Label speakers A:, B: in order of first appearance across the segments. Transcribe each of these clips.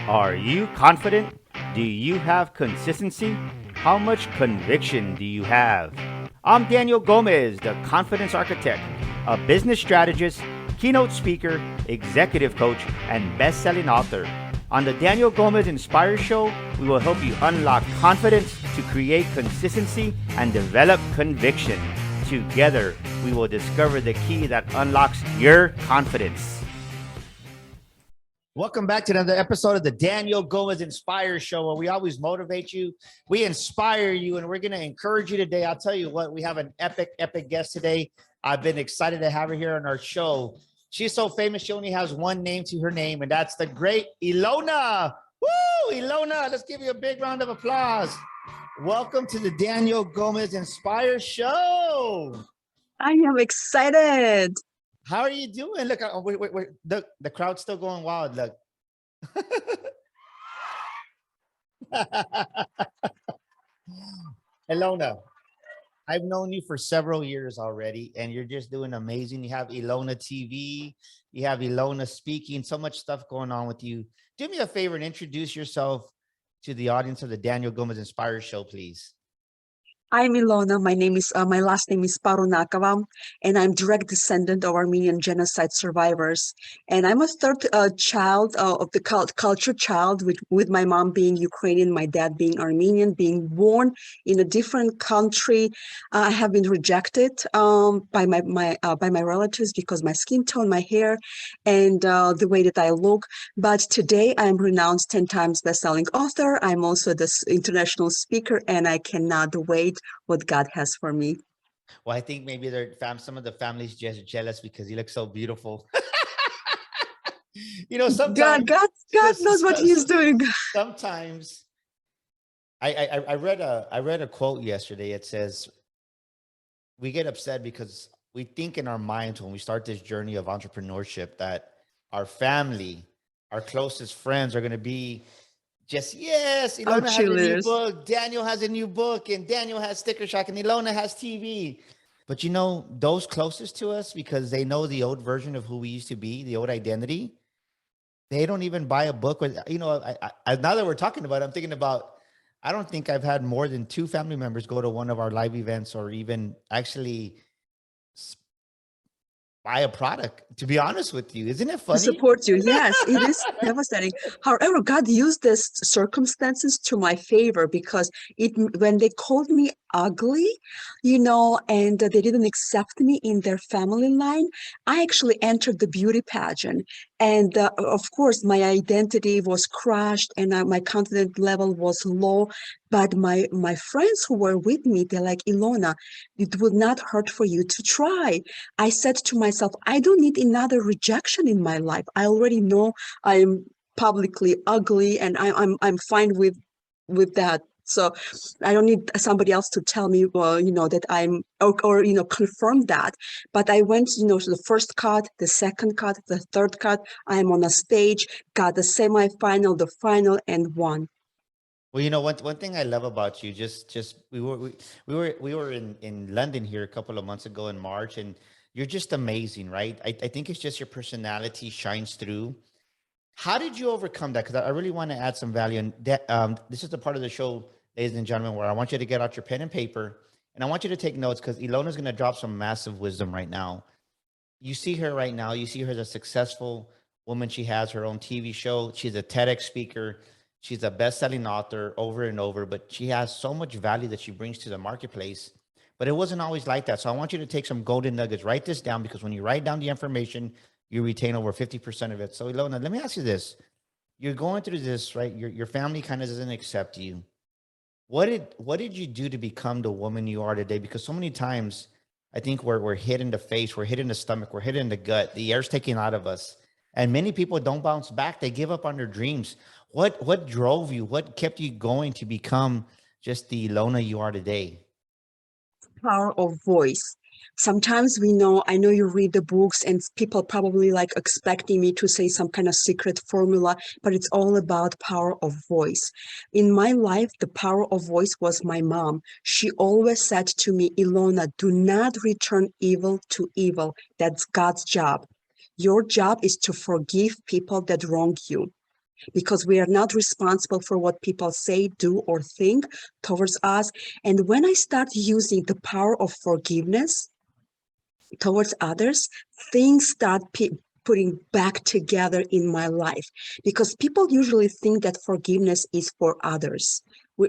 A: Are you confident? Do you have consistency? How much conviction do you have? I'm Daniel Gomez, the Confidence Architect, a business strategist, keynote speaker, executive coach, and best selling author. On the Daniel Gomez Inspire Show, we will help you unlock confidence to create consistency and develop conviction. Together, we will discover the key that unlocks your confidence. Welcome back to another episode of the Daniel Gomez Inspire Show, where we always motivate you, we inspire you, and we're going to encourage you today. I'll tell you what, we have an epic guest today. I've been excited to have her here on our show. She's so famous, she only has one name to her name, and that's the great Ilona. Woo, Ilona, let's give you a big round of applause. Welcome to the Daniel Gomez Inspire Show.
B: I am excited.
A: How are you doing? Look, wait. The crowd's still going wild. Look. Ilona, I've known you for several years already, and you're just doing amazing. You have Ilona TV, you have Ilona speaking, so much stuff going on with you. Do me a favor and introduce yourself to the audience of the Daniel Gomez Inspire Show, please.
B: I'm Ilona. My last name is Parunakova, and I'm direct descendant of Armenian genocide survivors. And I'm a third child of the culture child, with my mom being Ukrainian, my dad being Armenian, being born in a different country. I have been rejected by my relatives because my skin tone, my hair, and the way that I look. But today I'm renowned 10 times best-selling author. I'm also this international speaker, and I cannot wait what God has for me.
A: Well, I think maybe some of the families just jealous because you look so beautiful. Sometimes
B: God knows what He's doing.
A: Sometimes I read a quote yesterday. It says, we get upset because we think in our minds when we start this journey of entrepreneurship that our family, our closest friends are going to be just, yes, Ilona has a new book, Daniel has a new book, and Daniel has Sticker Shock, and Ilona has TV. But those closest to us, because they know the old version of who we used to be, the old identity, they don't even buy a book. With, now that we're talking about it, I'm thinking about, I don't think I've had more than 2 family members go to one of our live events or even actually buy a product, to be honest with you. Isn't it funny?
B: To support you. Yes, it is devastating. However, God used these circumstances to my favor, because when they called me ugly, and they didn't accept me in their family line, I actually entered the beauty pageant. And of course, my identity was crushed and my confidence level was low. But my friends who were with me, they're like, Ilona, it would not hurt for you to try. I said to myself, I don't need another rejection in my life. I already know I'm publicly ugly, and I'm fine with that. So I don't need somebody else to tell me, that I'm, or confirm that. But I went, to the first cut, the second cut, the third cut. I'm on a stage, got the semi-final, the final, and won.
A: Well, one thing I love about you, we were in London here a couple of months ago in March, and you're just amazing, right? I think it's just your personality shines through. How did you overcome that? Because I really want to add some value. And this is the part of the show, ladies and gentlemen, where I want you to get out your pen and paper, and I want you to take notes, because Ilona's going to drop some massive wisdom right now. You see her right now. You see her as a successful woman. She has her own TV show. She's a TEDx speaker. She's a best-selling author over and over, but she has so much value that she brings to the marketplace. But it wasn't always like that. So I want you to take some golden nuggets. Write this down, because when you write down the information, you retain over 50% of it. So Ilona, let me ask you this. You're going through this, right? Your family kind of doesn't accept you. What did you do to become the woman you are today? Because so many times I think we're hit in the face, we're hit in the stomach, we're hit in the gut, the air's taken out of us. And many people don't bounce back. They give up on their dreams. What drove you? What kept you going to become just the Ilona you are today?
B: Power of voice. Sometimes I know you read the books and people probably like expecting me to say some kind of secret formula, but it's all about power of voice. In my life, the power of voice was my mom. She always said to me, Ilona, do not return evil to evil. That's God's job. Your job is to forgive people that wrong you. because we are not responsible for what people say, do, or think towards us. And when I start using the power of forgiveness towards others, things start putting back together in my life, because people usually think that forgiveness is for others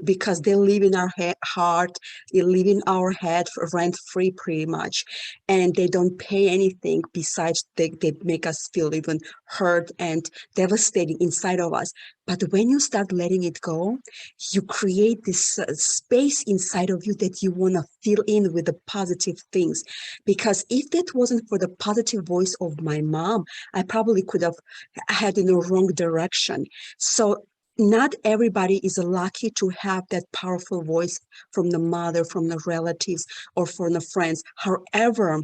B: because they live in our heart, they live in our head rent free pretty much, and they don't pay anything besides they make us feel even hurt and devastating inside of us. But when you start letting it go, you create this space inside of you that you want to fill in with the positive things. Because if that wasn't for the positive voice of my mom, I probably could have had in the wrong direction. So not everybody is lucky to have that powerful voice from the mother, from the relatives, or from the friends. However,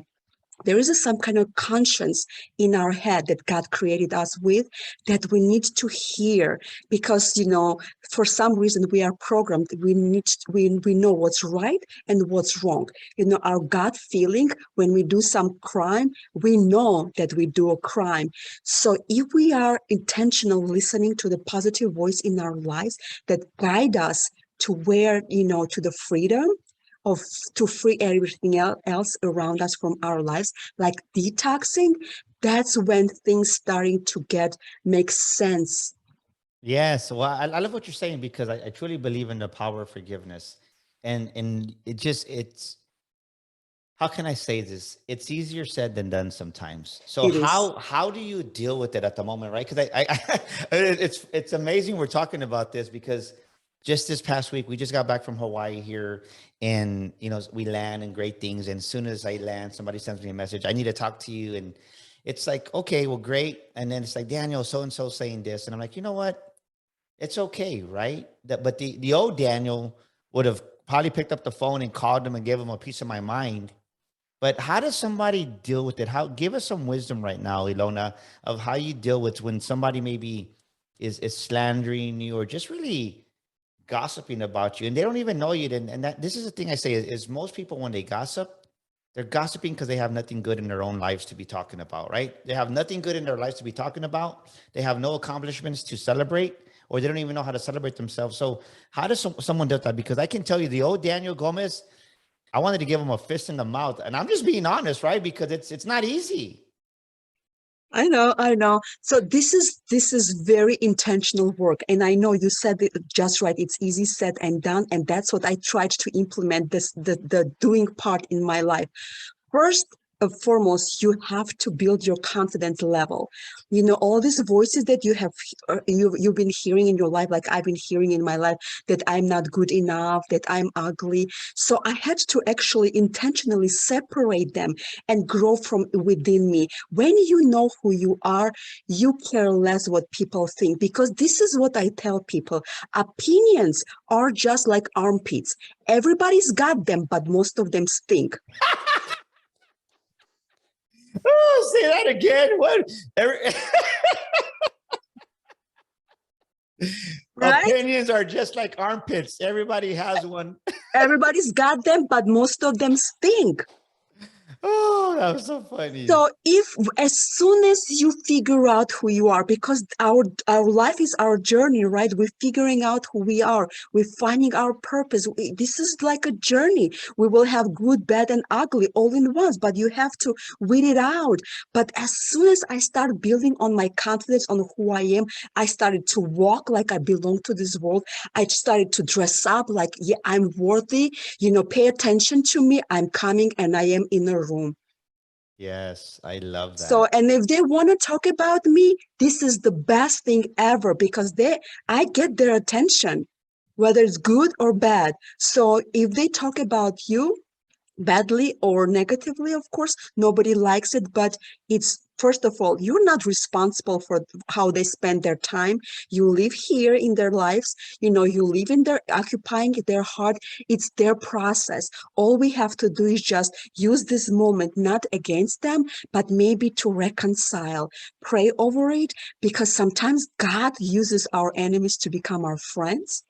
B: there is some kind of conscience in our head that God created us with that we need to hear, because for some reason we are programmed. We know what's right and what's wrong. Our gut feeling when we do some crime, we know that we do a crime. So if we are intentional listening to the positive voice in our lives that guide us to where to the freedom of to free everything else around us from our lives, like detoxing, that's when things starting to make sense.
A: Yes. Well, I love what you're saying, because I truly believe in the power of forgiveness. And it's how can I say this? It's easier said than done sometimes. So
B: It is.
A: how do you deal with it at the moment, right? Because it's amazing we're talking about this, because just this past week we just got back from Hawaii here, and we land and great things. And as soon as I land, somebody sends me a message, I need to talk to you. And it's like, okay, well, great. And then it's like, Daniel, so and so saying this, and I'm like, you know what? It's okay, right? But the old Daniel would have probably picked up the phone and called them and gave them a piece of my mind. But how does somebody deal with it? Give us some wisdom right now, Ilona, of how you deal with when somebody maybe is slandering you, or just really gossiping about you, and they don't even know you. And that this is the thing I say is most people, when they gossip, they're gossiping because they have nothing good in their own lives to be talking about, right? They have nothing good in their lives to be talking about. They have no accomplishments to celebrate, or they don't even know how to celebrate themselves. So how does someone do that? Because I can tell you, the old Daniel Gomez, I wanted to give him a fist in the mouth, and I'm just being honest, right? Because it's not easy.
B: I know. So this is very intentional work, and I know you said it just right. It's easy said and done, and that's what I tried to implement the doing part in my life. First and foremost, you have to build your confidence level. All these voices that you've been hearing in your life, like I've been hearing in my life, that I'm not good enough, that I'm ugly. So I had to actually intentionally separate them and grow from within me. When you know who you are, you care less what people think, because this is what I tell people. Opinions are just like armpits. Everybody's got them, but most of them stink.
A: Oh, say that again. What?
B: Right?
A: Opinions are just like armpits. Everybody has one.
B: Everybody's got them, but most of them stink.
A: Oh, that was so funny.
B: So as soon as you figure out who you are, because our life is our journey, right? We're figuring out who we are. We're finding our purpose. This is like a journey. We will have good, bad, and ugly all in once, but you have to weed it out. But as soon as I start building on my confidence on who I am, I started to walk like I belong to this world. I started to dress up like, yeah, I'm worthy. Pay attention to me. I'm coming and I am in a room.
A: Yes, I love
B: So,
A: that.
B: and if they want to talk about me, this is the best thing ever, because I get their attention, whether it's good or bad. So if they talk about you badly or negatively, of course, nobody likes it, but it's, first of all, you're not responsible for how they spend their time. You live here in their lives, you live in their occupying their heart. It's their process. All we have to do is just use this moment not against them, but maybe to reconcile, pray over it, because sometimes God uses our enemies to become our friends,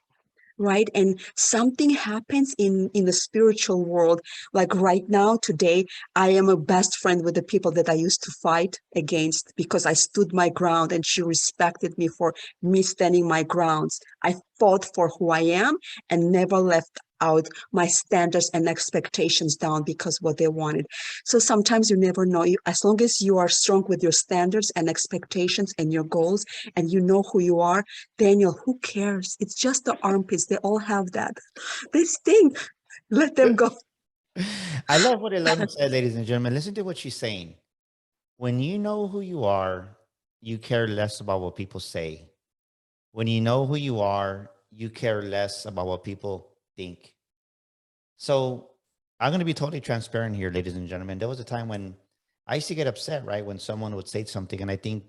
B: right? And something happens in the spiritual world. Like right now, today, I am a best friend with the people that I used to fight against because I stood my ground and she respected me for me standing my grounds. I fought for who I am and never left out my standards and expectations down because what they wanted. So sometimes you never know. As long as you are strong with your standards and expectations and your goals, and you know who you are, Daniel, who cares? It's just the armpits. They all have that. They stink. Let them go.
A: I love what Ilona said, ladies and gentlemen. Listen to what she's saying. When you know who you are, you care less about what people say. When you know who you are, you care less about what people think. So I'm going to be totally transparent here, ladies and gentlemen. There was a time when I used to get upset, right? When someone would say something, and I think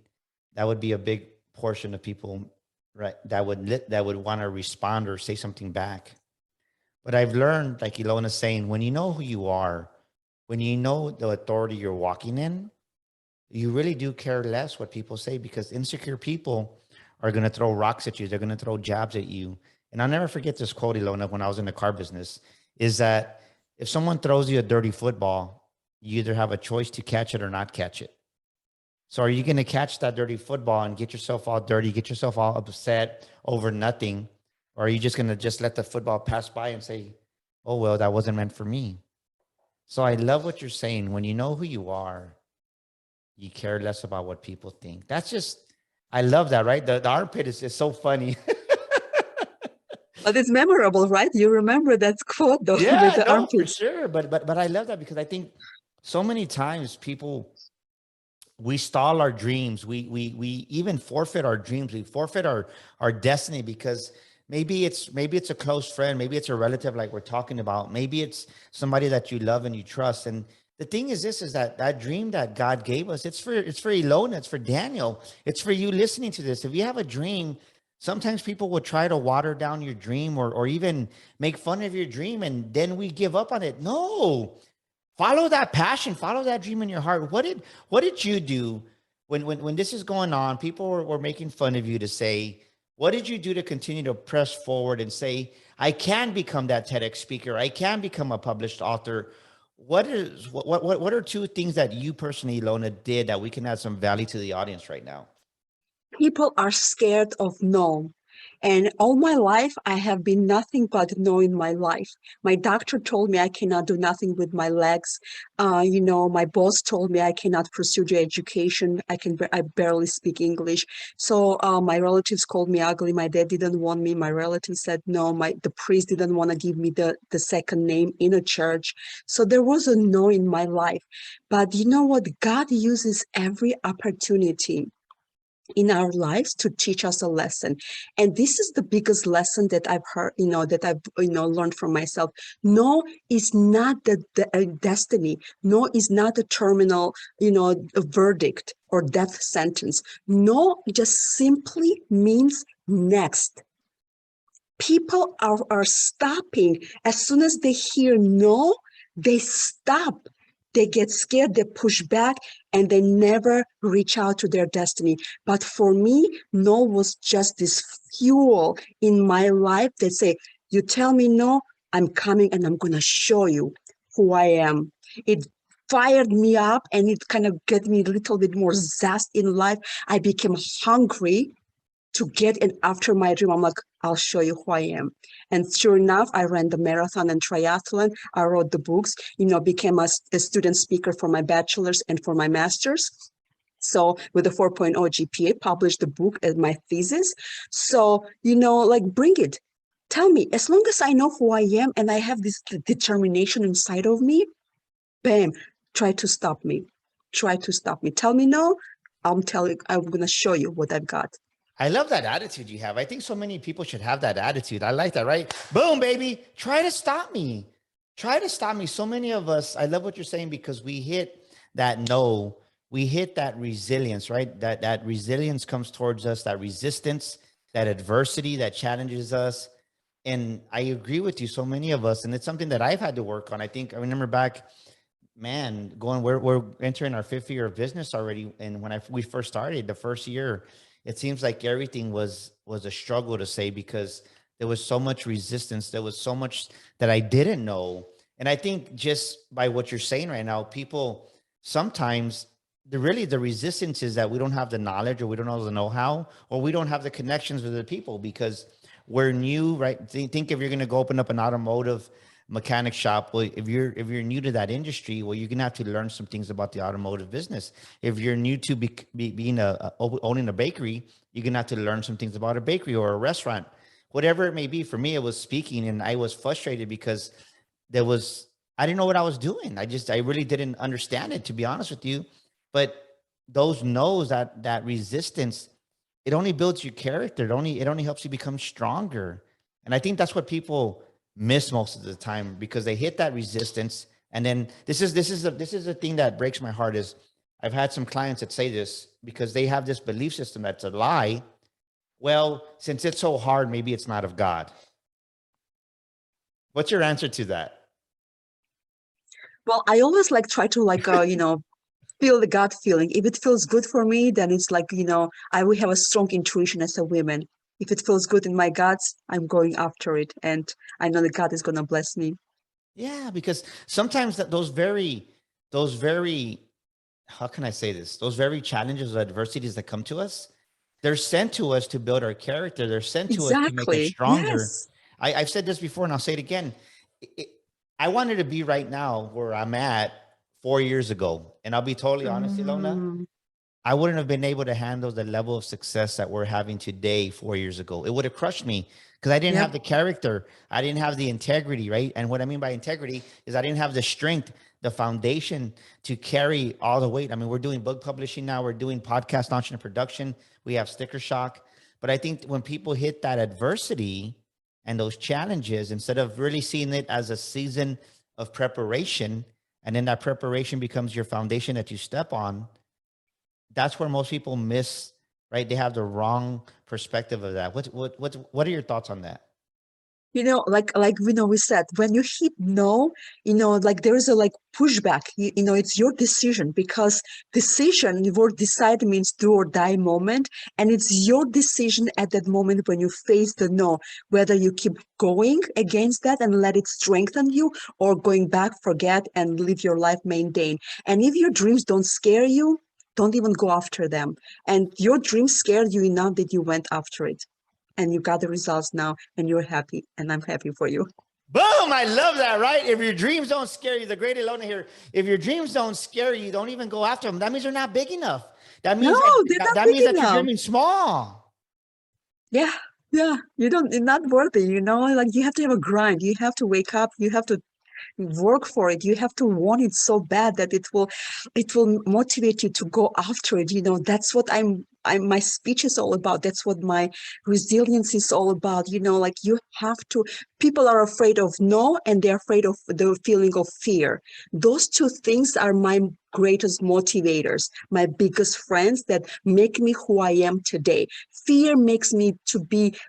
A: that would be a big portion of people, right? That would want to respond or say something back. But I've learned, like Ilona's saying, when you know who you are, when you know the authority you're walking in, you really do care less what people say, because insecure people are going to throw rocks at you. They're going to throw jabs at you. And I'll never forget this quote, Ilona, when I was in the car business, is that if someone throws you a dirty football, you either have a choice to catch it or not catch it. So are you going to catch that dirty football and get yourself all dirty, get yourself all upset over nothing? Or are you just going to just let the football pass by and say, oh, well, that wasn't meant for me? So I love what you're saying. When you know who you are, you care less about what people think. That's just, I love that, right? The armpit is so funny.
B: But it's memorable, right? You remember that quote though with
A: Yeah,
B: the
A: no, for
B: armpits.
A: sure. But I love that because I think so many times people, we stall our dreams. We even forfeit our dreams. We forfeit our destiny because maybe it's a close friend, maybe it's a relative like we're talking about, maybe it's somebody that you love and you trust. And the thing is this, is that that dream that God gave us, it's for Ilona, it's for Daniel, it's for you listening to this. If you have a dream, sometimes people will try to water down your dream, or even make fun of your dream, and then we give up on it. No, follow that passion, follow that dream in your heart. What did you do when this is going on? People were making fun of you, to say, what did you do to continue to press forward and say, I can become that TEDx speaker, I can become a published author? What are two things that you personally, Ilona, did that we can add some value to the audience right now?
B: People are scared of no. And all my life, I have been nothing but no in my life. My doctor told me I cannot do nothing with my legs. My boss told me I cannot pursue the education. I barely speak English. So my relatives called me ugly. My dad didn't want me. My relatives said no. The priest didn't want to give me the second name in a church. So there was a no in my life. But you know what? God uses every opportunity in our lives to teach us a lesson. And this is the biggest lesson that I've heard, that I've, learned from myself. No is not the destiny. No is not a terminal, a verdict or death sentence. No just simply means next. People are stopping. As soon as they hear no, they stop. They get scared, they push back, and they never reach out to their destiny. But for me, no was just this fuel in my life that say, you tell me no, I'm coming and I'm going to show you who I am. It fired me up and it kind of get me a little bit more zest in life. I became hungry to get in after my dream. I'm like, I'll show you who I am. And sure enough, I ran the marathon and triathlon. I wrote the books, became a student speaker for my bachelor's and for my master's. So with a 4.0 GPA, published the book as my thesis. So, bring it. Tell me, as long as I know who I am and I have this determination inside of me, bam, try to stop me. Try to stop me. Tell me no, I'm going to show you what I've got.
A: I love that attitude you have. I think so many people should have that attitude. I like that, right? Boom, baby. Try to stop me. Try to stop me. So many of us, I love what you're saying, because we hit that no, we hit that resilience, right? That resilience comes towards us, that resistance, that adversity that challenges us. And I agree with you, so many of us, and it's something that I've had to work on. I remember back, man, we're entering our fifth year of business already. And when we first started, the first year, it seems like everything was a struggle, to say, because There was so much resistance. There was so much that I didn't know. And I think just by what you're saying right now, people sometimes the resistance is that we don't have the knowledge, or we don't know the know-how, or we don't have the connections with the people because we're new, right? Think if you're going to go open up an automotive mechanic shop. Well, if you're new to that industry, well, you're gonna have to learn some things about the automotive business. If you're new to being owning a bakery, you're gonna have to learn some things about a bakery or a restaurant, whatever it may be. For me, it was speaking, and I was frustrated because I didn't know what I was doing. I really didn't understand it, to be honest with you. But those no's, that resistance, it only builds your character. It only helps you become stronger. And I think that's what people miss most of the time, because they hit that resistance. And then this is the thing that breaks my heart is I've had some clients that say this because they have this belief system that's a lie. Well, since it's so hard, maybe it's not of God. What's your answer to that?
B: Well, I always like try to feel the gut feeling. If it feels good for me, then it's like, I will have a strong intuition as a woman. If it feels good in my guts, I'm going after it. And I know that God is going to bless me.
A: Yeah, because sometimes those very, how can I say this? Those very challenges or adversities that come to us, they're sent to us to build our character. They're sent to us to make us
B: Exactly.
A: stronger.
B: Yes.
A: I've said this before and I'll say it again. It- I wanted to be right now where I'm at 4 years ago. And I'll be totally honest, Ilona,
B: Mm,
A: I wouldn't have been able to handle the level of success that we're having today 4 years ago. It would have crushed me because I didn't
B: yep.
A: have the character. I didn't have the integrity, right? And what I mean by integrity is I didn't have the strength, the foundation to carry all the weight. I mean, we're doing book publishing now. We're doing podcast launching and production. We have Sticker Shock. But I think when people hit that adversity and those challenges, instead of really seeing it as a season of preparation, and then that preparation becomes your foundation that you step on, that's where most people miss, right? They have the wrong perspective of that. What are your thoughts on that?
B: We said, when you hit no, like there is a pushback. It's your decision, because decision, the word decide means do or die moment, and it's your decision at that moment when you face the no, whether you keep going against that and let it strengthen you, or going back, forget, and live your life mundane. And if your dreams don't scare you, don't even go after them. And your dreams scared you enough that you went after it, and you got the results now, and you're happy, and I'm happy for you.
A: Boom! I love that, right? If your dreams don't scare you, the great Ilona here, if your dreams don't scare you, don't even go after them. That means they're not big enough. That
B: No,
A: means that
B: they're
A: that,
B: not
A: that
B: big
A: means that you're
B: enough.
A: dreaming small.
B: Yeah, yeah. You're not worthy, like you have to have a grind. You have to wake up, you have to work for it. You have to want it so bad that it will motivate you to go after it. That's what my speech is all about. That's what my resilience is all about. Like you have to, people are afraid of no, and they're afraid of the feeling of fear. Those two things are my greatest motivators, my biggest friends that make me who I am today. Fear makes me to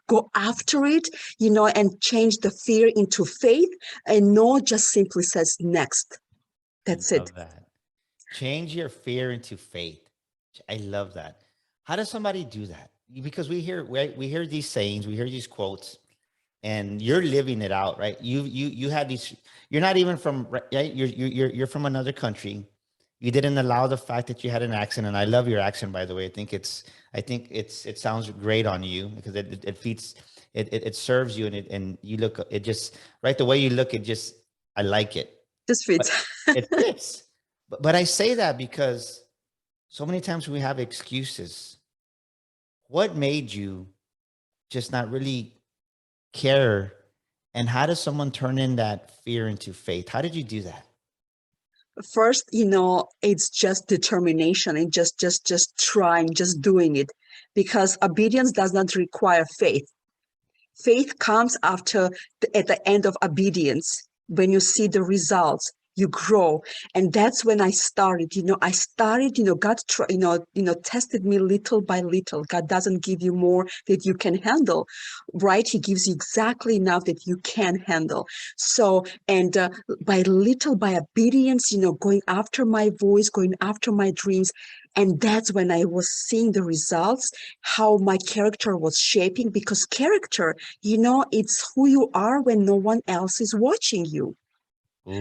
B: go after it, and change the fear into faith, and no just simply says next.
A: I
B: That's it.
A: love that. Change your fear into faith. I love that. How does somebody do that? Because we hear these sayings, we hear these quotes, and you're living it out, right? You had these. You're not even from, right? You're from another country. You didn't allow the fact that you had an accent, and I love your accent, by the way. I think it sounds great on you because it feeds, it serves you, and you look, it just, right, the way you look, it just, I like it.
B: Just
A: But
B: fits.
A: it fits. But I say that because so many times we have excuses. What made you just not really care? And how does someone turn in that fear into faith? How did you do that?
B: First, it's just determination, and just trying, just doing it, because obedience does not require faith. Faith comes at the end of obedience, when you see the results. you grow. And that's when I started, God, tested me little by little. God doesn't give you more that you can handle, right? He gives you exactly enough that you can handle. So, and by obedience, going after my voice, going after my dreams. And that's when I was seeing the results, how my character was shaping, because character, it's who you are when no one else is watching you.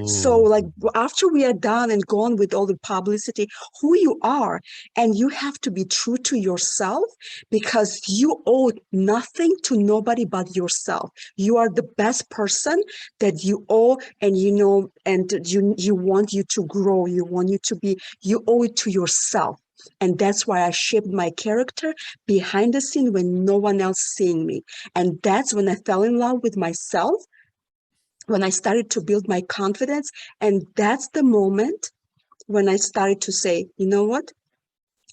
B: So
A: Ooh,
B: like after we are done and gone with all the publicity, who you are, and you have to be true to yourself, because you owe nothing to nobody but yourself. You are the best person that you owe, and you want you to grow, you owe it to yourself. And that's why I shaped my character behind the scene when no one else seeing me. And that's when I fell in love with myself, when I started to build my confidence. And that's the moment when I started to say, you know what?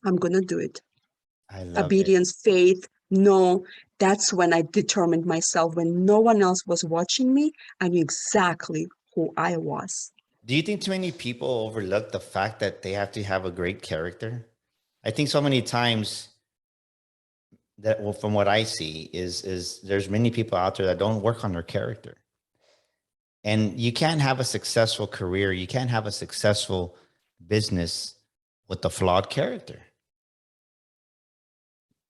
B: I'm going to do it.
A: I love it.
B: Obedience, faith. No, that's when I determined myself. When no one else was watching me, I knew exactly who I was.
A: Do you think too many people overlook the fact that they have to have a great character? I think so many times that, well, from what I see is there's many people out there that don't work on their character. And you can't have a successful career, you can't have a successful business with a flawed character.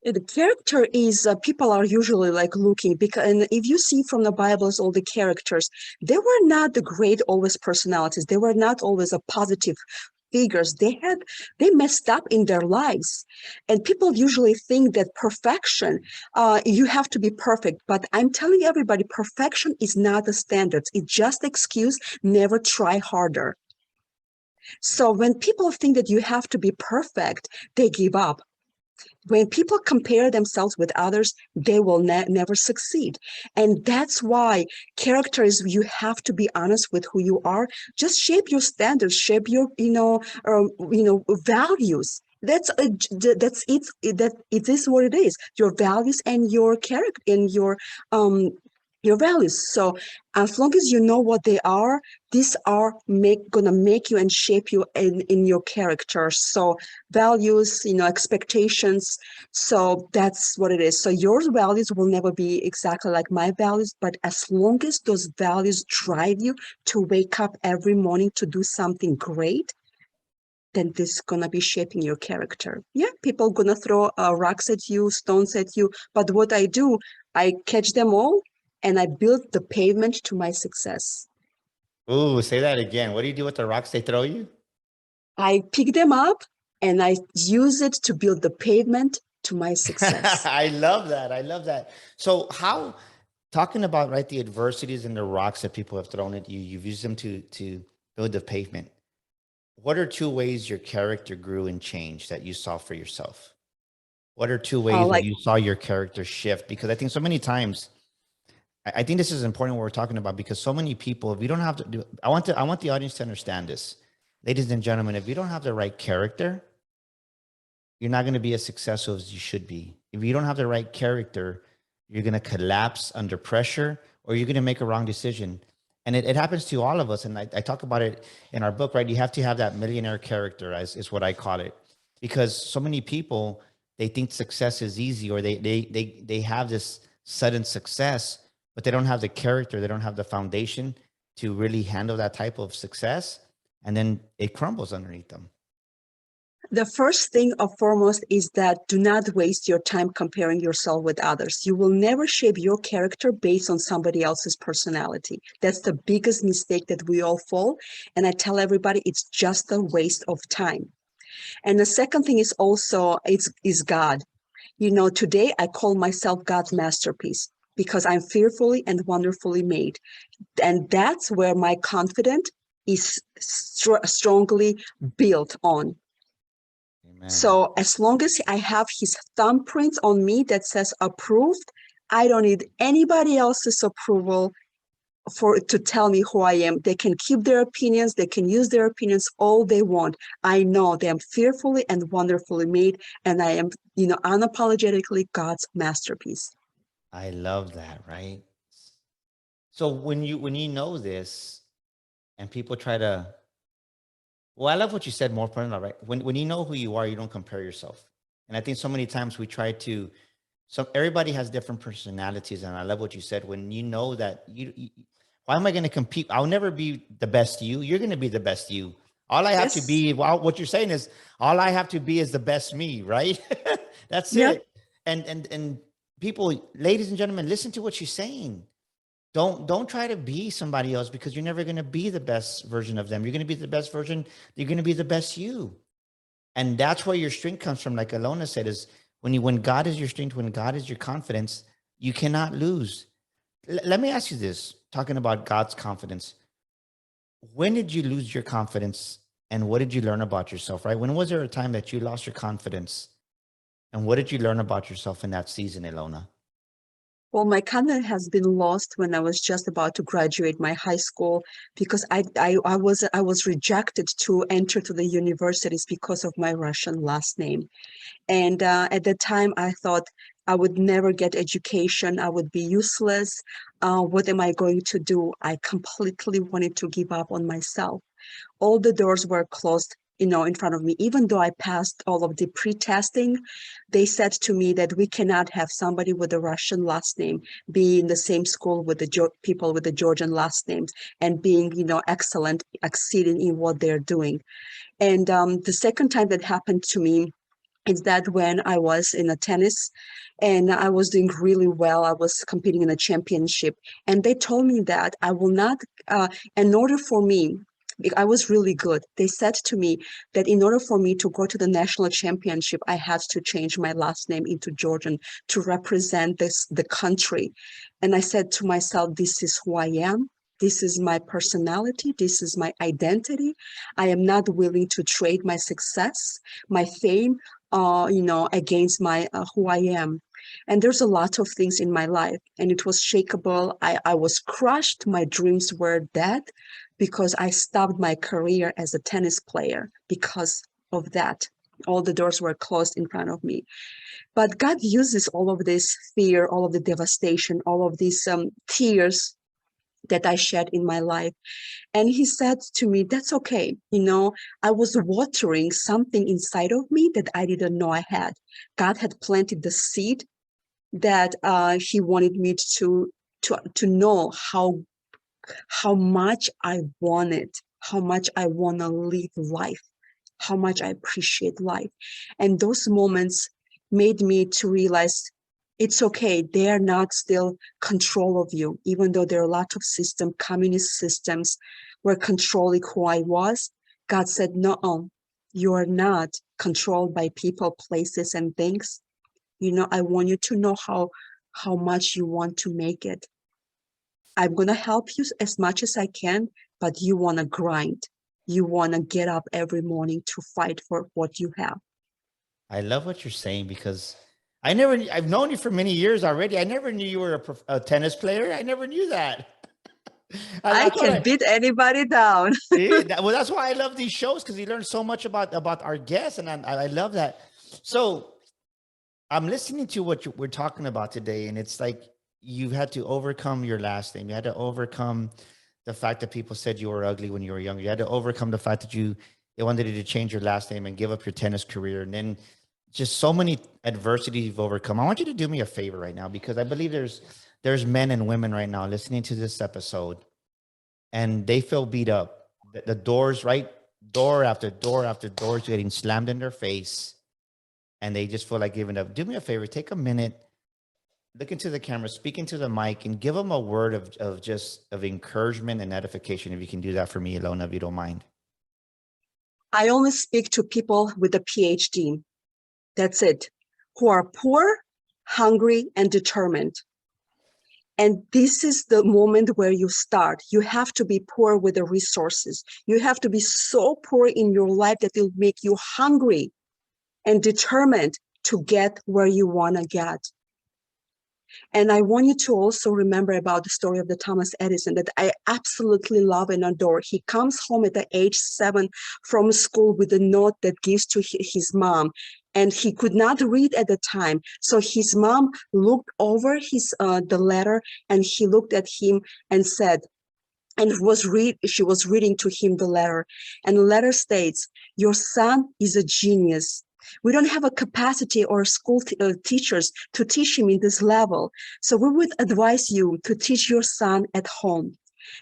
B: The character is people are usually like looking, because, and if you see from the Bibles, all the characters, they were not the great always personalities. They were not always a positive figures. They messed up in their lives. And people usually think that perfection, you have to be perfect. But I'm telling everybody, perfection is not a standard. It's just excuse, never try harder. So when people think that you have to be perfect, they give up. When people compare themselves with others, they will never succeed. And that's why character is, you have to be honest with who you are. Just shape your standards, shape your, values. That's it. That it is what it is. Your values and your character and your values. So as long as you know what they are, these are gonna make you and shape you in your character. So values, expectations. So that's what it is. So your values will never be exactly like my values, but as long as those values drive you to wake up every morning to do something great, then this is gonna be shaping your character. Yeah, people gonna throw rocks at you, stones at you, but what I do, I catch them all and I build the pavement to my success.
A: Ooh, say that again. What do you do with the rocks they throw you?
B: I pick them up and I use it to build the pavement to my success.
A: I love that. I love that. So how, talking about, right, the adversities and the rocks that people have thrown at you, you've used them to build the pavement. What are two ways your character grew and changed that you saw for yourself? What are two ways where
B: Like
A: you saw your character shift? Because I think so many times, I think this is important what we're talking about, because so many people, if you don't have to do, I want the audience to understand this. Ladies and gentlemen, if you don't have the right character, you're not going to be as successful as you should be. If you don't have the right character, you're going to collapse under pressure, or you're going to make a wrong decision. And it happens to all of us. And I talk about it in our book, right? You have to have that millionaire character, as is what I call it, because so many people, they think success is easy, or they have this sudden success, but they don't have the character. They don't have the foundation to really handle that type of success. And then it crumbles underneath them.
B: the first thing of foremost is that do not waste your time comparing yourself with others. You will never shape your character based on somebody else's personality. That's the biggest mistake that we all fall. And I tell everybody it's just a waste of time. And the second thing is also is God. Today I call myself God's masterpiece because I'm fearfully and wonderfully made. And that's where my confidence is strongly built on.
A: Amen.
B: So as long as I have his thumbprint on me that says approved, I don't need anybody else's approval to tell me who I am. They can keep their opinions, they can use their opinions all they want. I know they am fearfully and wonderfully made, and I am, unapologetically God's masterpiece.
A: I love that, right? So when you know this, and people try to Well, I love what you said, more important, right? When you know who you are, you don't compare yourself. And I think so many times we try to, so everybody has different personalities. And I love what you said. When you know that why am I going to compete? I'll never be the best you. You're going to be the best you. All I have to
B: Yes.
A: be, well, what you're saying is all I have to be is the best me, right? That's
B: Yep.
A: it. And people, ladies and gentlemen, listen to what she's saying. Don't try to be somebody else, because you're never going to be the best version of them. You're going to be the best version. You're going to be the best you. And that's where your strength comes from. Like Ilona said, is when God is your strength, when God is your confidence, you cannot lose. Let me ask you this, talking about God's confidence. When did you lose your confidence, and what did you learn about yourself, right? When was there a time that you lost your confidence, and what did you learn about yourself in that season, Ilona?
B: Well, my confidence has been lost when I was just about to graduate my high school, because I was rejected to enter to the universities because of my Russian last name. And at that time, I thought I would never get education. I would be useless. What am I going to do? I completely wanted to give up on myself. All the doors were closed, in front of me. Even though I passed all of the pre-testing, they said to me that we cannot have somebody with a Russian last name be in the same school with the people with the Georgian last names and being, excellent, exceeding in what they're doing. And the second time that happened to me is that when I was in a tennis and I was doing really well, I was competing in a championship, and they told me that I will not, in order for me, I was really good. They said to me that in order for me to go to the national championship, I had to change my last name into Georgian to represent the country. And I said to myself, this is who I am. This is my personality. This is my identity. I am not willing to trade my success, my fame, against my who I am. And there's a lot of things in my life, and it was shakable. I was crushed. My dreams were dead because I stopped my career as a tennis player because of that. All the doors were closed in front of me. But God uses all of this fear, all of the devastation, all of these tears that I shed in my life. And he said to me, that's okay. I was watering something inside of me that I didn't know I had. God had planted the seed that he wanted me to know how much I want it, how much I want to live life, how much I appreciate life. And those moments made me to realize it's okay. They are not still control of you, even though there are a lot of communist systems were controlling who I was. God said, no, you are not controlled by people, places, and things. I want you to know how much you want to make it. I'm going to help you as much as I can, but you want to grind. You want to get up every morning to fight for what you have.
A: I love what you're saying, because I've known you for many years already. I never knew you were a tennis player. I never knew that.
B: I
A: That's what
B: can beat anybody down.
A: well, that's why I love these shows, because you learn so much about our guests, and I love that. So I'm listening to what we're talking about today, and it's like you've had to overcome your last name. You had to overcome the fact that people said you were ugly when you were younger. You had to overcome the fact that they wanted you to change your last name and give up your tennis career, and then just so many adversities you've overcome. I want you to do me a favor right now, because I believe there's men and women right now listening to this episode, and they feel beat up. The doors, right? Door after door after door is getting slammed in their face, and they just feel like giving up. Do me a favor, take a minute, look into the camera, speak into the mic, and give them a word of encouragement and edification. If you can do that for me, Ilona, if you don't mind.
B: I only speak to people with a PhD. That's it. Who are poor, hungry, and determined. And this is the moment where you start. You have to be poor with the resources. You have to be so poor in your life that it'll make you hungry and determined to get where you want to get. And I want you to also remember about the story of the Thomas Edison that I absolutely love and adore. He comes home at the age 7 from school with a note that gives to his mom. And he could not read at the time. So his mom looked over the letter, and he looked at him and said, and she was reading to him the letter, and the letter states, your son is a genius. We don't have a capacity or school teachers to teach him in this level, so we would advise you to teach your son at home.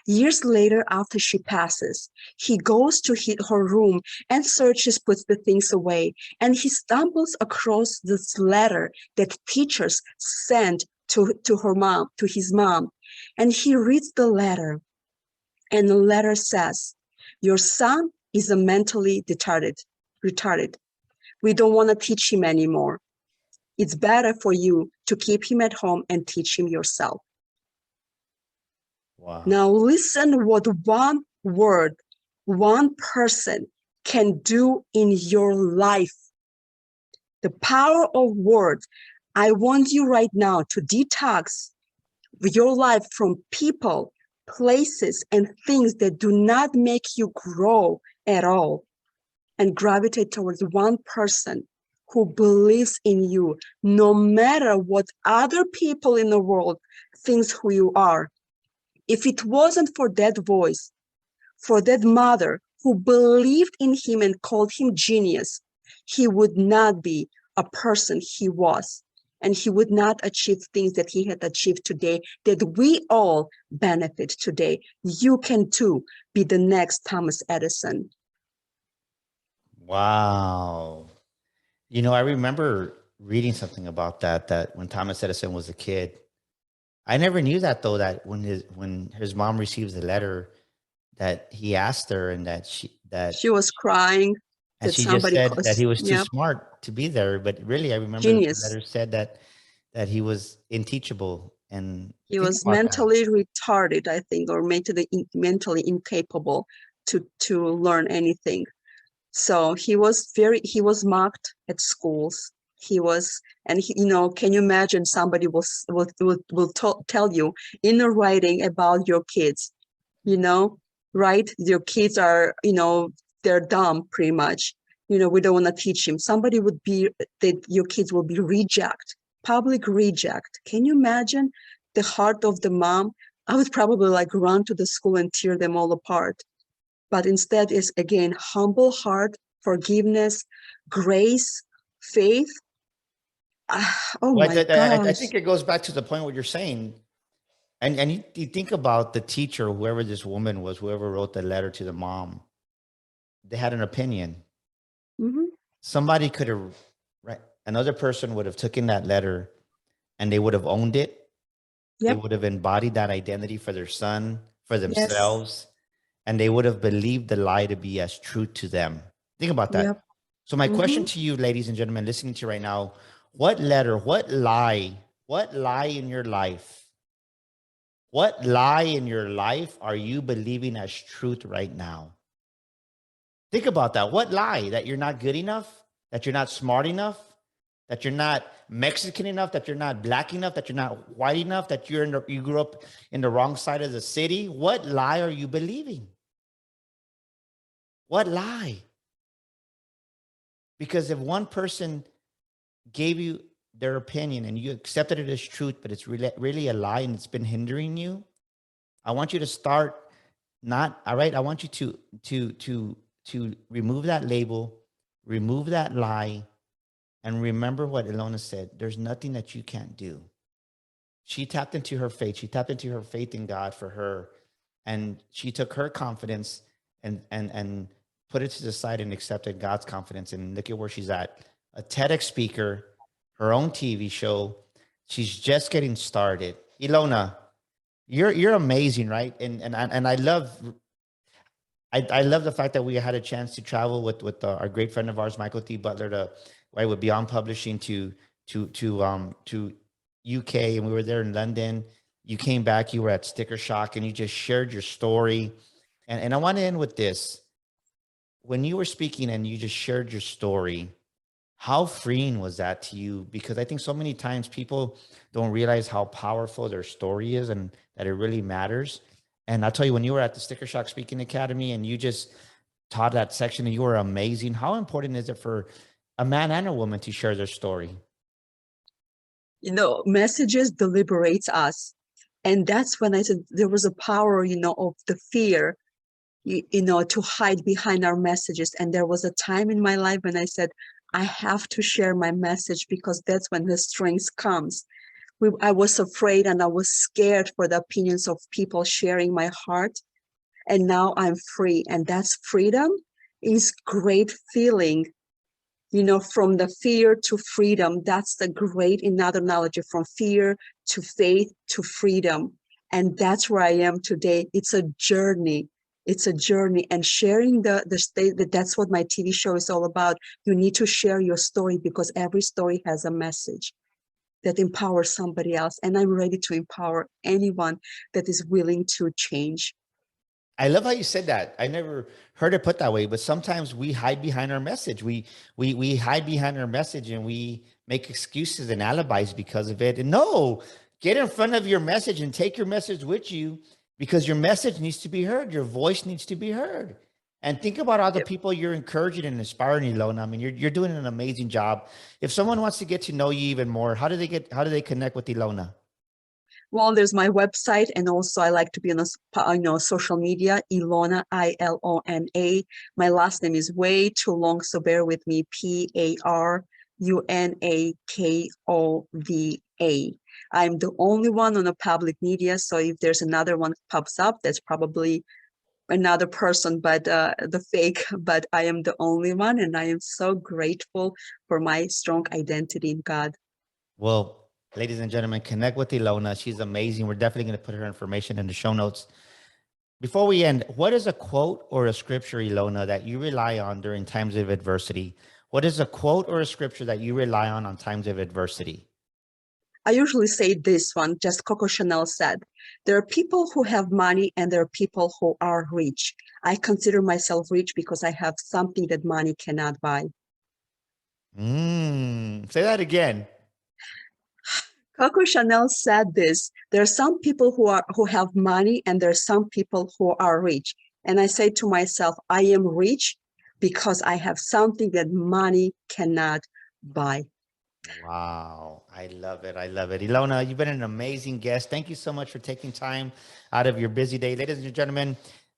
B: Years later, after she passes, he goes to her room and searches, puts the things away, and he stumbles across this letter that teachers sent to his mom, and he reads the letter. And the letter says, your son is a mentally retarded. We don't want to teach him anymore. It's better for you to keep him at home and teach him yourself.
A: Wow.
B: Now listen what one word, one person can do in your life. The power of words. I want you right now to detox your life from people, places, and things that do not make you grow at all, and gravitate towards one person who believes in you, no matter what other people in the world thinks who you are. If it wasn't for that voice, for that mother who believed in him and called him genius, he would not be a person he was. And he would not achieve things that he had achieved today, that we all benefit today. You can too be the next Thomas Edison.
A: Wow. You know, I remember reading something about that when Thomas Edison was a kid. I never knew that though, that when his mom receives the letter, that he asked her and
B: she was crying
A: and
B: that
A: she just
B: somebody
A: said that he was too
B: yeah,
A: smart to be there. But really, I remember the
B: genius.
A: letter said that he was unteachable. And
B: He
A: think
B: was
A: about that.
B: mentally retarded, I think, or mentally incapable to learn anything. So he was mocked at schools. He was, and he, can you imagine somebody will tell you in a writing about your kids, right? Your kids are, they're dumb pretty much. We don't want to teach him. Somebody would be that your kids will be public reject. Can you imagine the heart of the mom? I would probably like run to the school and tear them all apart. But instead is again, humble heart, forgiveness, grace, faith. Oh
A: Well,
B: my
A: I
B: gosh.
A: think it goes back to the point what you're saying. And you think about the teacher, whoever this woman was, whoever wrote the letter to the mom, they had an opinion.
B: Mm-hmm.
A: Somebody could have, right? Another person would have taken that letter and they would have owned it. They
B: Yep.
A: would have embodied that identity for their son, for
B: Yes.
A: themselves, and they would have believed the lie to be as true to them. Think about
B: Yep.
A: that. So my question
B: Mm-hmm.
A: to you, ladies and gentlemen, listening to you right now, what lie in your life, what lie in your life are you believing as truth right now? Think about that. What lie? That you're not good enough, that you're not smart enough, that you're not Mexican enough, that you're not black enough, that you're not white enough, that you grew up in the wrong side of the city. What lie are you believing? What lie? Because if one person gave you their opinion and you accepted it as truth, but it's really a lie and it's been hindering you, I want you to start not all right. I want you to remove that label, remove that lie, and remember what Ilona said. There's nothing that you can't do. She tapped into her faith. She tapped into her faith in God for her, and she took her confidence and put it to the side and accepted God's confidence. And look at where she's at. A TEDx speaker, her own TV show. She's just getting started. Ilona, you're amazing, right? And I love I love the fact that we had a chance to travel with our great friend of ours, Michael T. Butler, to right with Beyond Publishing to UK, and we were there in London. You came back, you were at Sticker Shock, and you just shared your story. And I want to end with this. When you were speaking and you just shared your story, how freeing was that to you? Because I think so many times people don't realize how powerful their story is and that it really matters. And I'll tell you, when you were at the Sticker Shock Speaking Academy and you just taught that section and you were amazing, how important is it for a man and a woman to share their story?
B: Messages deliberates us. And that's when I said there was a power, of the fear, to hide behind our messages. And there was a time in my life when I said, I have to share my message, because that's when the strength comes. I was afraid and I was scared for the opinions of people sharing my heart. And now I'm free. And that's freedom is great feeling, from the fear to freedom. That's the great, another analogy, from fear to faith to freedom. And that's where I am today. It's a journey. It's a journey. And sharing the state, that's what my TV show is all about. You need to share your story, because every story has a message that empowers somebody else. And I'm ready to empower anyone that is willing to change.
A: I love how you said that. I never heard it put that way, but sometimes we hide behind our message. We hide behind our message, and we make excuses and alibis because of it. And no, get in front of your message and take your message with you, because your message needs to be heard. Your voice needs to be heard. And think about all the people you're encouraging and inspiring, Ilona. I mean, you're doing an amazing job. If someone wants to get to know you even more, how do they connect with Ilona?
B: Well, there's my website, and also I like to be on social media, Ilona, Ilona. My last name is way too long, so bear with me, Parunakova. I'm the only one on the public media, so if there's another one pops up, that's probably another person, but the fake, but I am the only one, and I am so grateful for my strong identity in God.
A: Well, ladies and gentlemen, connect with Ilona. She's amazing. We're definitely going to put her information in the show notes. Before we end, what is a quote or a scripture, Ilona, that you rely on during times of adversity? What is a quote or a scripture that you rely on times of adversity?
B: I usually say this one, just Coco Chanel said, there are people who have money and there are people who are rich. I consider myself rich because I have something that money cannot buy.
A: Say that again.
B: Coco Chanel said this. There are some people who have money and there are some people who are rich. And I say to myself, I am rich because I have something that money cannot buy.
A: Wow. I love it. I love it. Ilona, you've been an amazing guest. Thank you so much for taking time out of your busy day. Ladies and gentlemen,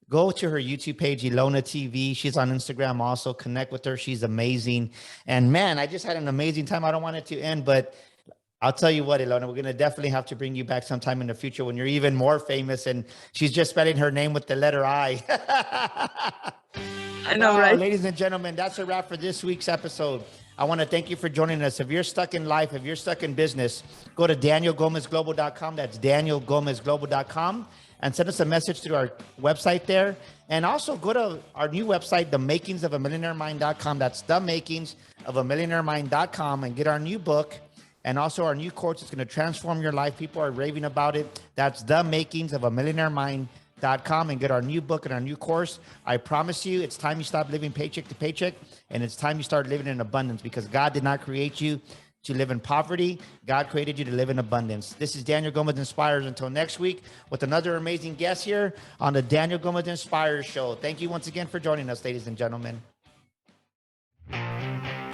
A: go to her YouTube page, Ilona TV. She's on Instagram also. Connect with her. She's amazing. And man, I just had an amazing time. I don't want it to end, but I'll tell you what, Ilona, we're going to definitely have to bring you back sometime in the future when you're even more famous. And she's just spelling her name with the letter I.
B: I know, right?
A: Ladies and gentlemen, that's a wrap for this week's episode. I want to thank you for joining us. If you're stuck in life, if you're stuck in business, go to danielgomezglobal.com. That's danielgomezglobal.com. And send us a message through our website there. And also go to our new website, themakingsofamillionairemind.com. That's themakingsofamillionairemind.com, and get our new book. And also our new course is going to transform your life. People are raving about it. That's themakingsofamillionairemind.com, and get our new book and our new course. I promise you, it's time you stop living paycheck to paycheck, and it's time you start living in abundance, because God did not create you to live in poverty. God created you to live in abundance. This is Daniel Gomez Inspires. Until next week with another amazing guest here on the Daniel Gomez Inspires show. Thank you once again for joining us, ladies and gentlemen.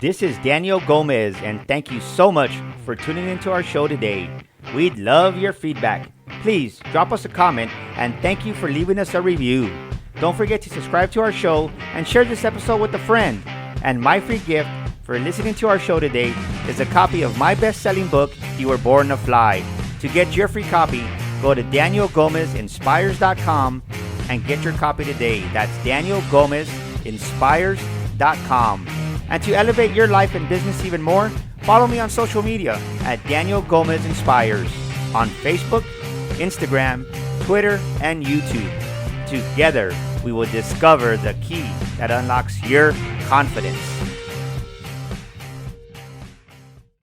A: This is Daniel Gomez, and thank you so much for tuning into our show today. We'd love your feedback. Please drop us a comment, and thank you for leaving us a review. Don't forget to subscribe to our show and share this episode with a friend. And my free gift for listening to our show today is a copy of my best-selling book, You Were Born to Fly. To get your free copy, go to danielgomezinspires.com and get your copy today. That's danielgomezinspires.com. And to elevate your life and business even more, follow me on social media at Daniel Gomez Inspires on Facebook, Instagram, Twitter, and YouTube. Together, we will discover the key that unlocks your confidence.